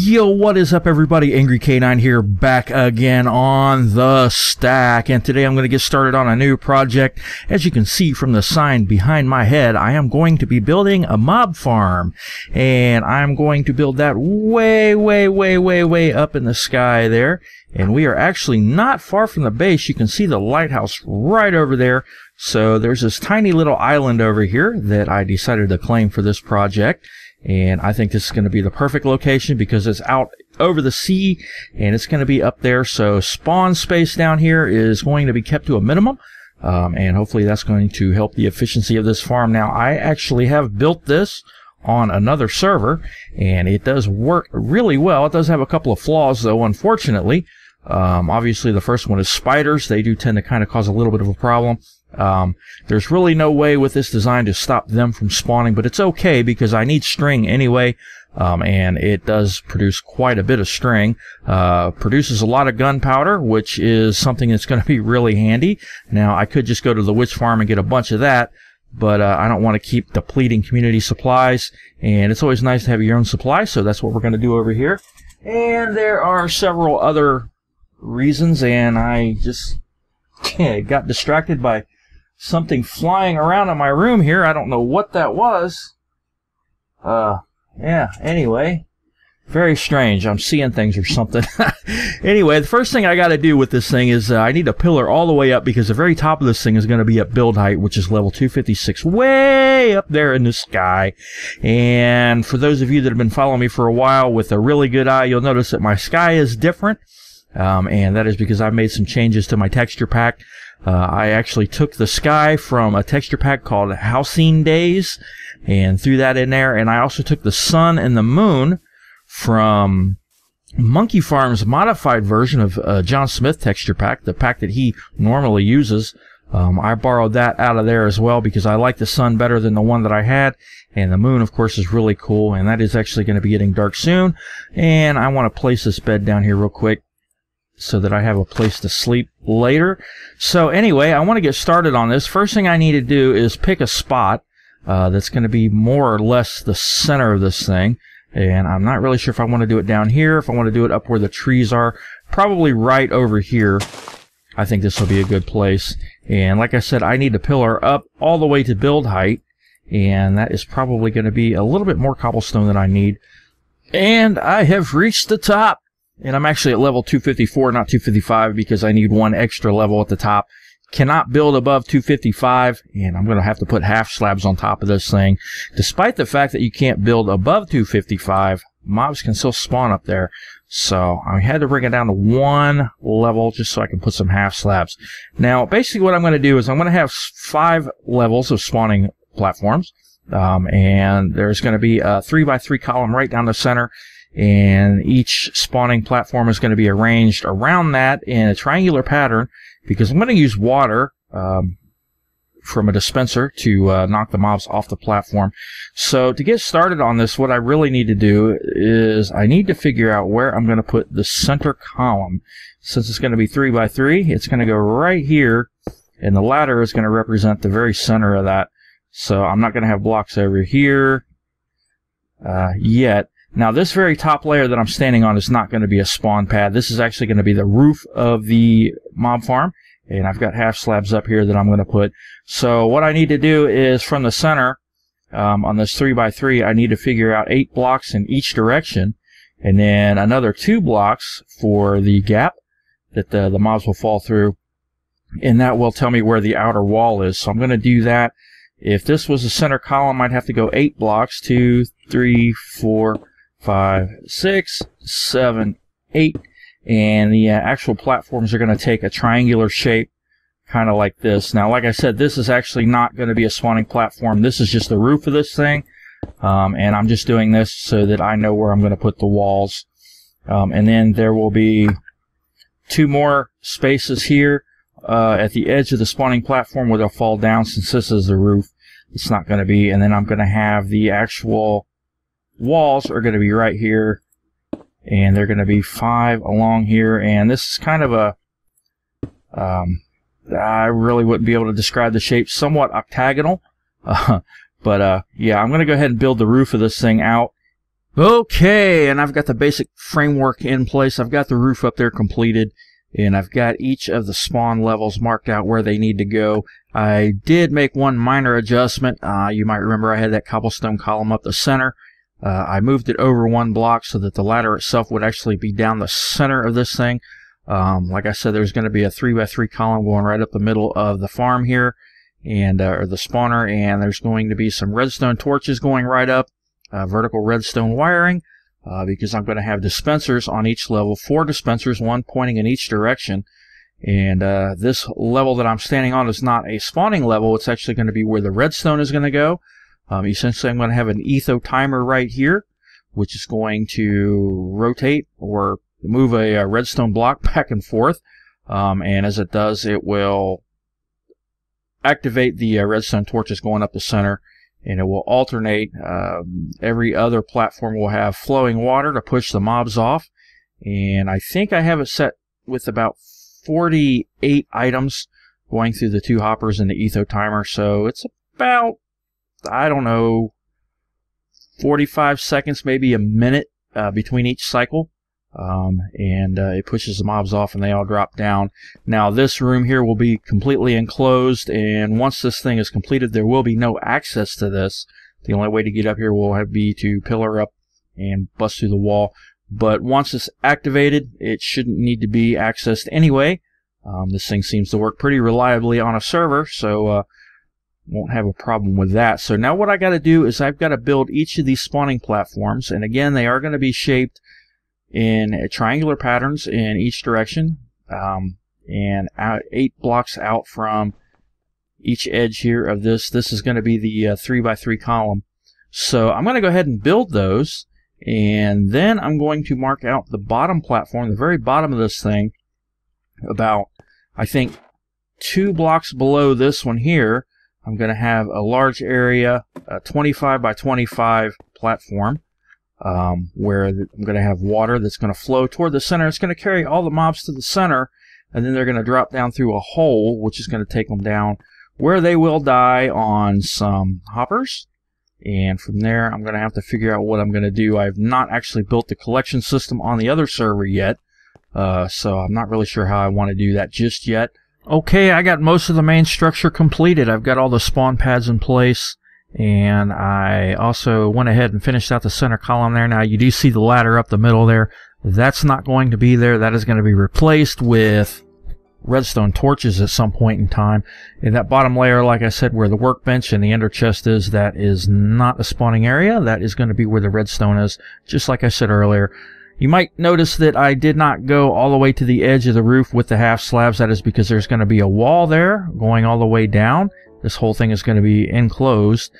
Yo, what is up everybody? Angry K9 here, back again on the stack, and today I'm going to get started on a new project. As you can see from the sign behind my head, I am going to be building a mob farm, and I'm going to build that way up in the sky there, and we are actually not far from the base. You can see the lighthouse right over there. So there's this tiny little island over here that I decided to claim for this project. And I think this is going to be the perfect location because it's out over the sea and it's going to be up there. So spawn space down here is going to be kept to a minimum. And hopefully that's going to help the efficiency of this farm. Now, I actually have built this on another server and it does work really well. It does have a couple of flaws though, unfortunately. Obviously the first one is spiders. They do tend to kind of cause a little bit of a problem. There's really no way with this design to stop them from spawning, but it's okay because I need string anyway, and it does produce quite a bit of string. Produces a lot of gunpowder, which is something that's going to be really handy. Now, I could just go to the witch farm and get a bunch of that, but I don't want to keep depleting community supplies, and it's always nice to have your own supply, so that's what we're going to do over here. And there are several other reasons, and I just got distracted by something flying around in my room here. I don't know what that was. Yeah, anyway. Very strange. I'm seeing things or something. Anyway, the first thing I got to do with this thing is I need a pillar all the way up because the very top of this thing is going to be at build height, which is level 256, way up there in the sky. And for those of you that have been following me for a while with a really good eye, you'll notice that my sky is different. And that is because I've made some changes to my texture pack. I actually took the sky from a texture pack called Halcyon Days and threw that in there. And I also took the sun and the moon from Monkey Farm's modified version of John Smith texture pack, the pack that he normally uses. I borrowed that out of there as well because I like the sun better than the one that I had. And the moon, of course, is really cool. And that is actually going to be getting dark soon. And I want to place this bed down here real quick so that I have a place to sleep later. So anyway, I want to get started on this. First thing I need to do is pick a spot that's going to be more or less the center of this thing. And I'm not really sure if I want to do it down here, if I want to do it up where the trees are. Probably right over here. I think this will be a good place. And like I said, I need a pillar up all the way to build height. And that is probably going to be a little bit more cobblestone than I need. And I have reached the top. And I'm actually at level 254, not 255, because I need one extra level at the top. Cannot build above 255, and I'm going to have to put half slabs on top of this thing. Despite the fact that you can't build above 255, mobs can still spawn up there. So I had to bring it down to one level just so I can put some half slabs. Now, basically what I'm going to do is I'm going to have 5 levels of spawning platforms. And there's going to be a 3x3 column right down the center. And each spawning platform is going to be arranged around that in a triangular pattern because I'm going to use water from a dispenser to knock the mobs off the platform. So to get started on this, what I really need to do is I need to figure out where I'm going to put the center column. Since it's going to be 3x3, it's going to go right here, and the ladder is going to represent the very center of that. So I'm not going to have blocks over here yet. Now, this very top layer that I'm standing on is not going to be a spawn pad. This is actually going to be the roof of the mob farm. And I've got half slabs up here that I'm going to put. So what I need to do is from the center, on this 3x3, I need to figure out 8 blocks in each direction. And then another 2 blocks for the gap that the mobs will fall through. And that will tell me where the outer wall is. So I'm going to do that. If this was a center column, I'd have to go 8 blocks. 2, 3, 4, 5, 6, 7, 8, and the actual platforms are going to take a triangular shape, kind of like this. Now, like I said, this is actually not going to be a spawning platform. This is just the roof of this thing, and I'm just doing this so that I know where I'm going to put the walls. And then there will be 2 more spaces here at the edge of the spawning platform where they'll fall down since this is the roof. It's not going to be, and then I'm going to have the actual walls are going to be right here, and they're going to be 5 along here, and this is kind of a I really wouldn't be able to describe the shape, somewhat octagonal, but yeah, I'm going to go ahead and build the roof of this thing out Okay, and I've got the basic framework in place. I've got the roof up there completed, and I've got each of the spawn levels marked out where they need to go. I did make one minor adjustment. You might remember I had that cobblestone column up the center. I moved it over one block so that the ladder itself would actually be down the center of this thing. Like I said, there's going to be a 3x3 column going right up the middle of the farm here, and or the spawner, and there's going to be some redstone torches going right up, vertical redstone wiring, because I'm going to have dispensers on each level, 4 dispensers, one pointing in each direction. And this level that I'm standing on is not a spawning level. It's actually going to be where the redstone is going to go. Essentially, I'm going to have an etho timer right here, which is going to rotate or move a redstone block back and forth. And as it does, it will activate the redstone torches going up the center, and it will alternate. Every other platform will have flowing water to push the mobs off. And I think I have it set with about 48 items going through the 2 hoppers and the etho timer. So it's about, I don't know, 45 seconds, maybe a minute between each cycle. And it pushes the mobs off and they all drop down. Now this room here will be completely enclosed, and once this thing is completed there will be no access to this. The only way to get up here will be to pillar up and bust through the wall. But once it's activated, it shouldn't need to be accessed anyway. This thing seems to work pretty reliably on a server, so won't have a problem with that. So now what I got to do is I've got to build each of these spawning platforms, and again they are going to be shaped in triangular patterns in each direction, and 8 blocks out from each edge here of this. This is going to be the 3x3 column. So I'm going to go ahead and build those, and then I'm going to mark out the bottom platform, the very bottom of this thing, about, I think, 2 blocks below this one here. I'm going to have a large area, a 25 by 25 platform, where I'm going to have water that's going to flow toward the center. It's going to carry all the mobs to the center, and then they're going to drop down through a hole, which is going to take them down where they will die on some hoppers. And from there, I'm going to have to figure out what I'm going to do. I have not actually built the collection system on the other server yet, so I'm not really sure how I want to do that just yet. Okay, I got most of the main structure completed. I've got all the spawn pads in place, and I also went ahead and finished out the center column there. Now you do see the ladder up the middle there. That's not going to be there. That is going to be replaced with redstone torches at some point in time. In that bottom layer, like I said, where the workbench and the ender chest is, that is not a spawning area. That is going to be where the redstone is, just like I said earlier. You might notice that I did not go all the way to the edge of the roof with the half slabs. That is because there's going to be a wall there going all the way down. This whole thing is going to be enclosed.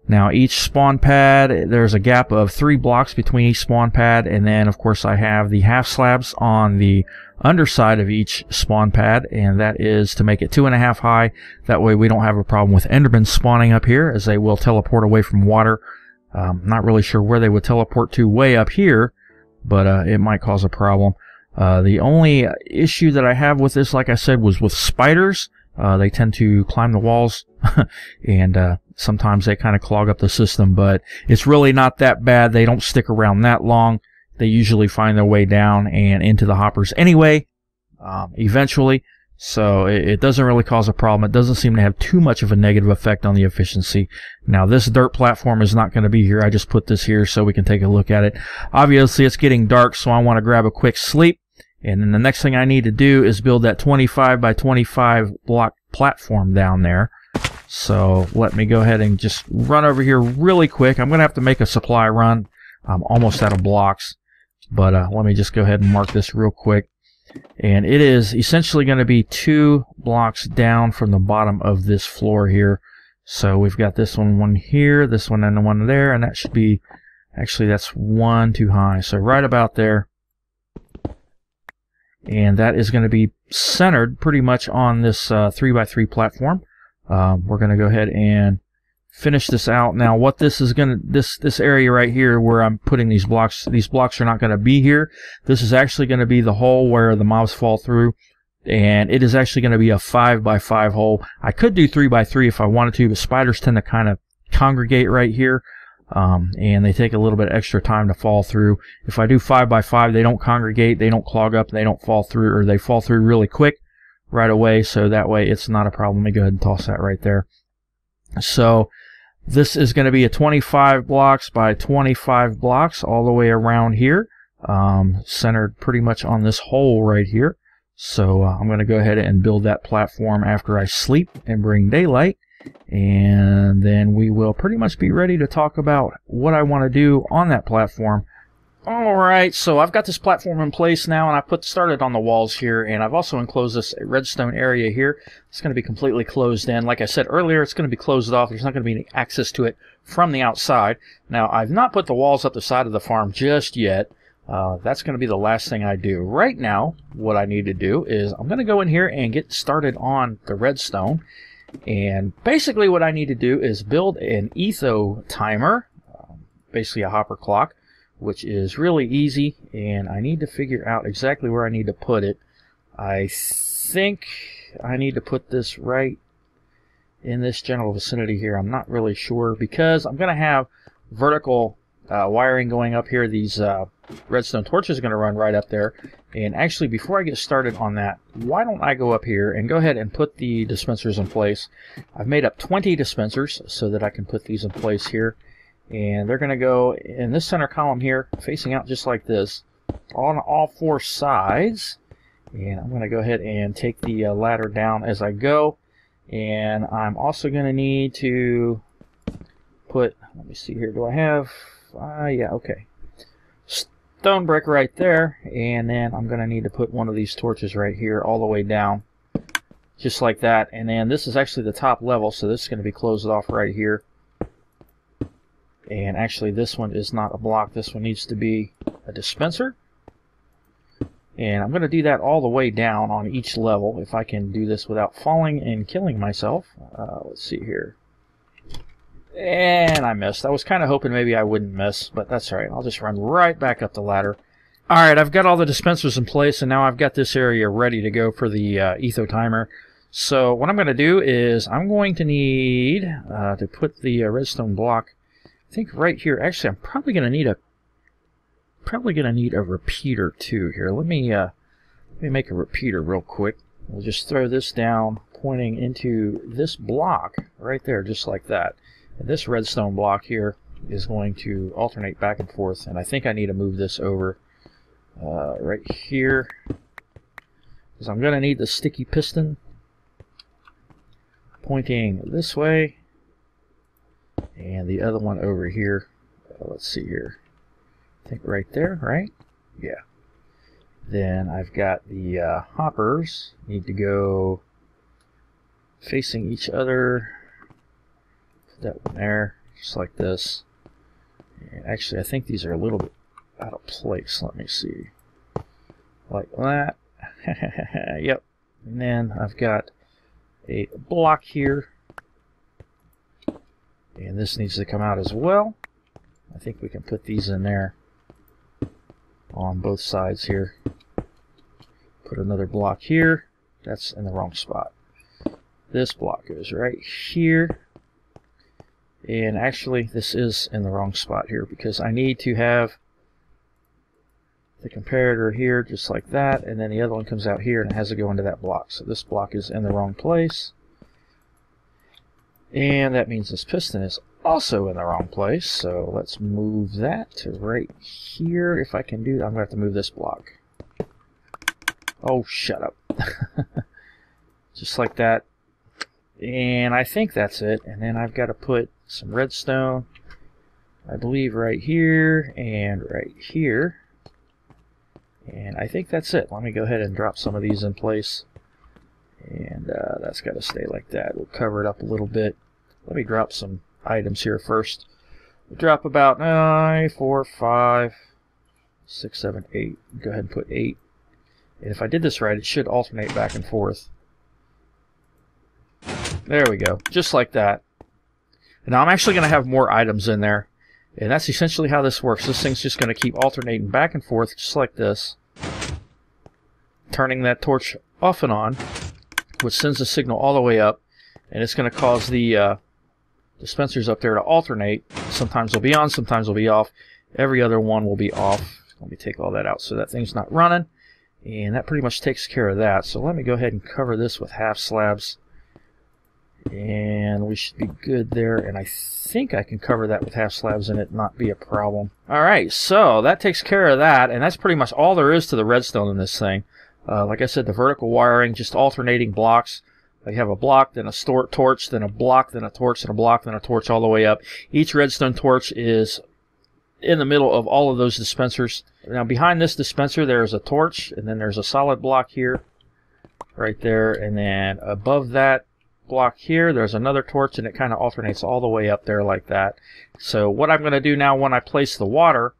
Now each spawn pad, there's a gap of 3 blocks between each spawn pad, and then of course I have the half slabs on the underside of each spawn pad, and that is to make it 2.5 high. That way we don't have a problem with endermen spawning up here, as they will teleport away from water. Not really sure where they would teleport to way up here, but it might cause a problem. The only issue that I have with this, like I said, was with spiders. They tend to climb the walls and sometimes they kind of clog up the system, but it's really not that bad. They don't stick around that long. They usually find their way down and into the hoppers anyway, eventually. So it doesn't really cause a problem. It doesn't seem to have too much of a negative effect on the efficiency. Now this dirt platform is not going to be here. I just put this here so we can take a look at it. Obviously it's getting dark, so I want to grab a quick sleep. And then the next thing I need to do is build that 25 by 25 block platform down there. So let me go ahead and just run over here really quick. I'm going to have to make a supply run. I'm almost out of blocks. But let me just go ahead and mark this real quick. And it is essentially going to be 2 blocks down from the bottom of this floor here. So we've got this one here, this one and the one there, and that should be, actually that's 1 too high. So right about there. And that is going to be centered pretty much on this 3x3 platform. We're going to go ahead and finish this out. Now what this is going to, this area right here where I'm putting these blocks are not going to be here. This is actually going to be the hole where the mobs fall through, and it is actually going to be a 5 by 5 hole. I could do 3 by 3 if I wanted to, but spiders tend to kind of congregate right here. and they take a little bit extra time to fall through. If I do 5x5, they don't congregate, they don't clog up, they don't fall through, or they fall through really quick right away, so that way it's not a problem. Let me go ahead and toss that right there. So this is going to be a 25 blocks by 25 blocks all the way around here, centered pretty much on this hole right here. So I'm going to go ahead and build that platform after I sleep and bring daylight, and then we will pretty much be ready to talk about what I want to do on that platform. Alright, so I've got this platform in place now, and I started on the walls here, and I've also enclosed this redstone area here. It's going to be completely closed in. Like I said earlier, it's going to be closed off. There's not going to be any access to it from the outside. Now, I've not put the walls up the side of the farm just yet. That's going to be the last thing I do. Right now, what I need to do is I'm going to go in here and get started on the redstone. And basically what I need to do is build an etho timer, basically a hopper clock, which is really easy, and I need to figure out exactly where I need to put it. I think I need to put this right in this general vicinity here. I'm not really sure, because I'm going to have vertical wiring going up here. These redstone torches are going to run right up there. And actually, before I get started on that, why don't I go up here and go ahead and put the dispensers in place. I've made up 20 dispensers so that I can put these in place here. And they're going to go in this center column here, facing out just like this, on all four sides. And I'm going to go ahead and take the ladder down as I go. And I'm also going to need to put, let me see here, do I have, yeah, okay, stone brick right there. And then I'm going to need to put one of these torches right here all the way down, just like that. And then this is actually the top level, so this is going to be closed off right here. And actually, this one is not a block. This one needs to be a dispenser. And I'm going to do that all the way down on each level, if I can do this without falling and killing myself. Let's see here. And I missed. I was kind of hoping maybe I wouldn't miss, but that's all right. I'll just run right back up the ladder. All right, I've got all the dispensers in place, and now I've got this area ready to go for the etho timer. So what I'm going to do is I'm going to need to put the redstone block, I think right here. Actually, I'm probably going to need a repeater too here. Let me make a repeater real quick. We'll just throw this down, pointing into this block right there, just like that. And this redstone block here is going to alternate back and forth. And I think I need to move this over right here, because I'm going to need the sticky piston pointing this way. And the other one over here, let's see here, I think right there, right? Yeah. Then I've got the hoppers need to go facing each other. Put that one there, just like this. And actually, I think these are a little bit out of place. Let me see. Like that. Yep. And then I've got a block here. And this needs to come out as well. I think we can put these in there on both sides here. Put another block here. That's in the wrong spot. This block goes right here. And actually, this is in the wrong spot here, because I need to have the comparator here just like that, and then the other one comes out here and it has to go into that block. So this block is in the wrong place. And that means this piston is also in the wrong place, so let's move that to right here. If I can do that, I'm going to have to move this block. Oh, shut up. Just like that. And I think that's it. And then I've got to put some redstone, I believe, right here and right here. And I think that's it. Let me go ahead and drop some of these in place. And that's got to stay like that. We'll cover it up a little bit. Let me drop some items here first. We'll drop about 4, 5, 6, 7, 8. Go ahead and put 8. And if I did this right, it should alternate back and forth. There we go. Just like that. And now I'm actually going to have more items in there. And that's essentially how this works. This thing's just going to keep alternating back and forth just like this. Turning that torch off and on, which sends the signal all the way up. And it's going to cause the dispensers up there to alternate. Sometimes they'll be on, sometimes they'll be off. Every other one will be off. Let me take all that out so that thing's not running. And that pretty much takes care of that. So let me go ahead and cover this with half slabs. And we should be good there. And I think I can cover that with half slabs and it not be a problem. Alright, so that takes care of that. And that's pretty much all there is to the redstone in this thing. Like I said, the vertical wiring, just alternating blocks. You have a block, then a torch, then a block, then a torch, then a block, then a torch all the way up. Each redstone torch is in the middle of all of those dispensers. Now behind this dispenser there's a torch, and then there's a solid block here, right there, and then above that block here there's another torch, and it kind of alternates all the way up there like that. So what I'm going to do now when I place the water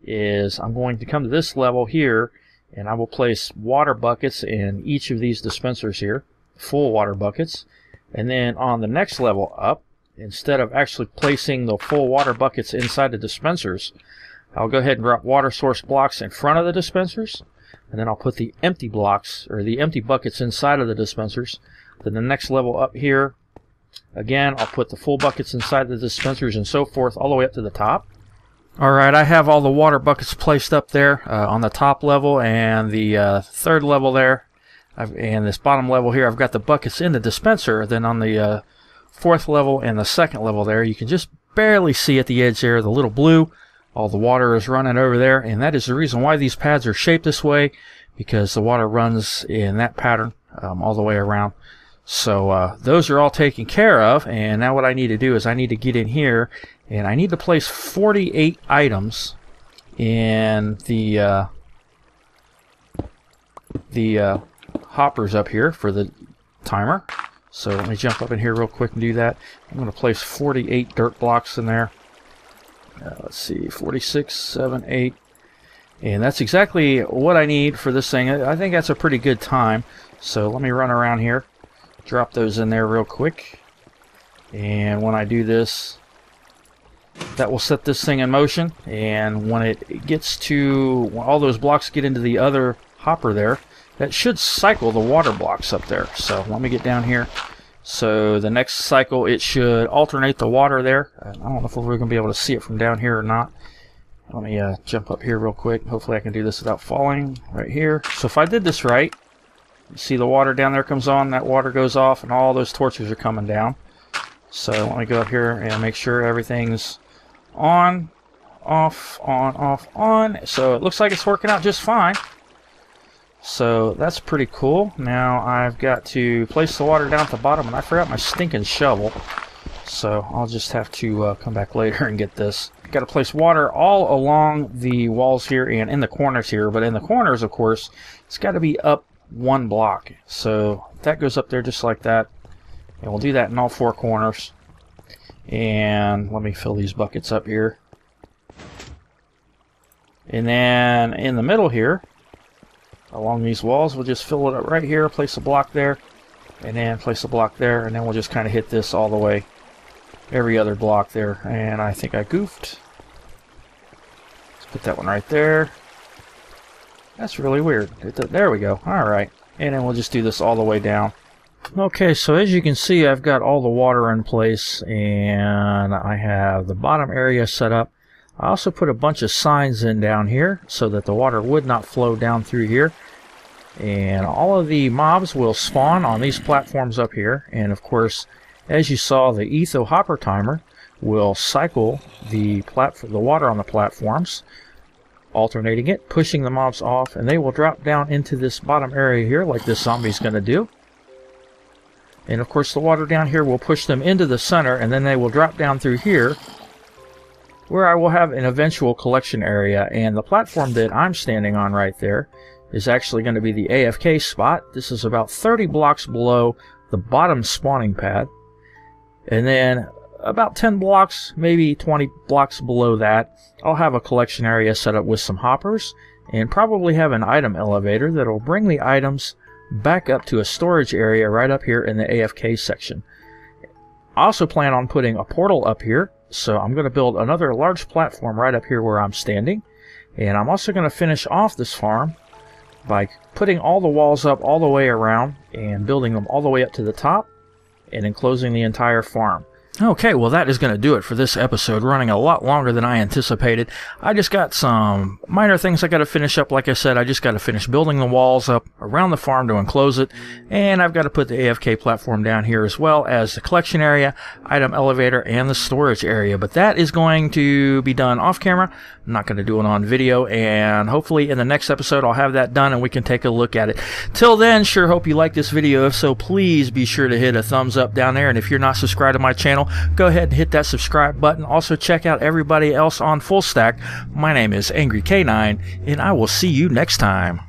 is I'm going to come to this level here, and I will place water buckets in each of these dispensers here, full water buckets. And then on the next level up, instead of actually placing the full water buckets inside the dispensers, I'll go ahead and drop water source blocks in front of the dispensers, and then I'll put the empty blocks, or the empty buckets, inside of the dispensers. Then the next level up here, again, I'll put the full buckets inside the dispensers, and so forth all the way up to the top. Alright, I have all the water buckets placed up there on the top level and the third level there. And this bottom level here, I've got the buckets in the dispenser. Then on the fourth level and the second level there, you can just barely see at the edge there the little blue. All the water is running over there, and that is the reason why these pads are shaped this way, because the water runs in that pattern all the way around. So those are all taken care of, and now what I need to do is I need to get in here, and I need to place 48 items in the hoppers up here for the timer. So let me jump up in here real quick and do that. I'm going to place 48 dirt blocks in there. Let's see, 46, 7, 8. And that's exactly what I need for this thing. I think that's a pretty good time. So let me run around here, drop those in there real quick. And when I do this, that will set this thing in motion. And when it gets to, when all those blocks get into the other hopper there, that should cycle the water blocks up there. So let me get down here. So the next cycle, it should alternate the water there. I don't know if we're going to be able to see it from down here or not. Let me jump up here real quick. Hopefully I can do this without falling right here. So if I did this right, you see the water down there comes on, that water goes off, and all those torches are coming down. So let me go up here and make sure everything's on, off, on, off, on. So it looks like it's working out just fine. So that's pretty cool. Now I've got to place the water down at the bottom, and I forgot my stinking shovel. So I'll just have to come back later and get this. Got to place water all along the walls here and in the corners here. But in the corners, of course, it's got to be up one block. So that goes up there just like that. And we'll do that in all four corners. And let me fill these buckets up here. And then in the middle here, along these walls, we'll just fill it up right here, place a block there, and then place a block there, and then we'll just kind of hit this all the way, every other block there. And I think I goofed. Let's put that one right there. That's really weird. There we go. Alright. And then we'll just do this all the way down. Okay, so as you can see, I've got all the water in place, and I have the bottom area set up. I also put a bunch of signs in down here so that the water would not flow down through here. And all of the mobs will spawn on these platforms up here. And of course, as you saw, the Outtro hopper timer will cycle the water on the platforms, alternating it, pushing the mobs off, and they will drop down into this bottom area here like this zombie's going to do. And of course, the water down here will push them into the center, and then they will drop down through here, where I will have an eventual collection area. And the platform that I'm standing on right there is actually going to be the AFK spot. This is about 30 blocks below the bottom spawning pad. And then about 10 blocks, maybe 20 blocks below that, I'll have a collection area set up with some hoppers, and probably have an item elevator that will bring the items back up to a storage area right up here in the AFK section. I also plan on putting a portal up here. So I'm going to build another large platform right up here where I'm standing. And I'm also going to finish off this farm by putting all the walls up all the way around and building them all the way up to the top and enclosing the entire farm. Okay, well that is going to do it for this episode, running a lot longer than I anticipated. I just got some minor things I got to finish up. Like I said, I just got to finish building the walls up around the farm to enclose it, and I've got to put the AFK platform down here as well as the collection area, item elevator, and the storage area. But that is going to be done off camera. I'm not going to do it on video, and hopefully in the next episode I'll have that done and we can take a look at it. Till then, sure hope you like this video. If so, please be sure to hit a thumbs up down there, and if you're not subscribed to my channel, go ahead and hit that subscribe button. Also check out everybody else on Fullstack. My name is Angry K9, and I will see you next time.